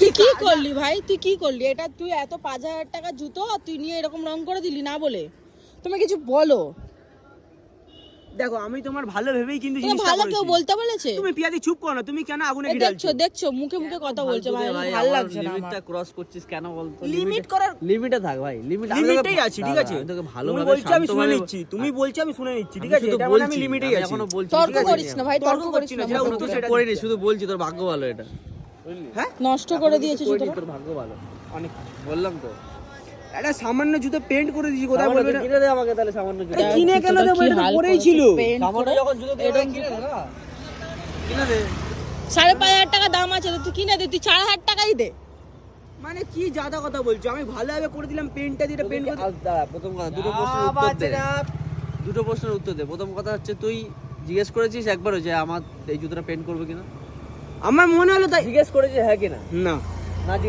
তুই কি করলি ভাই, তুই কি করলি? এটা তুই এত 5,000 টাকা জুতো আর তুই নিয়ে এরকম রং করে দিলি না বলে? তুমি কিছু বলো। দেখো আমি তোমার ভালো ভেবেই কিন্তু তুমি জিনিসটা ভালো করেছি। কেউ বলতে বলেছে? তুমি পিয়াদি চুপ করো না, তুমি কেন আগুনে ঘি দেখছো ঢালছো? দেখছো মুখে মুখে কথা বলছো ভাই, ভালো লাগছে না আমার। লিমিটটা ক্রস করছিস কেন বলতো? লিমিট করার লিমিটে থাক ভাই, লিমিটেই আছি, ঠিক আছে? তোকে তুমি ভালোভাবে বলছো আমি শুনে নিচ্ছি, তুমি বলছো আমি শুনে নিচ্ছি, ঠিক আছে? শুধু এটা মানে আমি বলছি, লিমিটেই আমি আছি। এখনো বলছি, তর্ক ঠিক আছে? করিস না ভাই, তর্ক করিস না। যেটা মুখে উত্তর মুখে। সেটা করিনি, শুধু বলছি তোর ভাগ্য ভালো এটা, বুঝলি? হ্যাঁ নষ্ট করে দিয়েছিস করিনি, জুতোটা। তোর ভাগ্য ভালো, অনেক বললাম তো। একটা সামান্য জুতো পেন্ট করে দিয়েছি, কোথায় সামান্য বলবে তো না? কিনে দে আমাকে তাহলে, সামান্য জুতো। আরে কিনে কেন দেবো, এটা তো পরেই ছিল। সামান্য যখন জুতো দিয়ে এরকম কিনে দে না, কিনে দে। 5,500 টাকা দাম আছে তো তুই কিনে দে, তুই 4,000 টাকাই দে। মানে কি জাদা কথা বলছো? আমি ভালোভাবে করে দিলাম পেন্টটা দিয়ে, পেন্ট করে দাঁড়া, প্রথম কথা দুটো প্রশ্নের উত্তর দে, দুটো প্রশ্নের উত্তর দে। প্রথম কথা হচ্ছে তুই জিজ্ঞেস করেছিস একবারও যে আমার এই জুতোটা পেন্ট করবে কিনা? আমার মনে হলো তাই। জিজ্ঞেস করেছিস হ্যাঁ কিনা? না না জিজ্ঞেস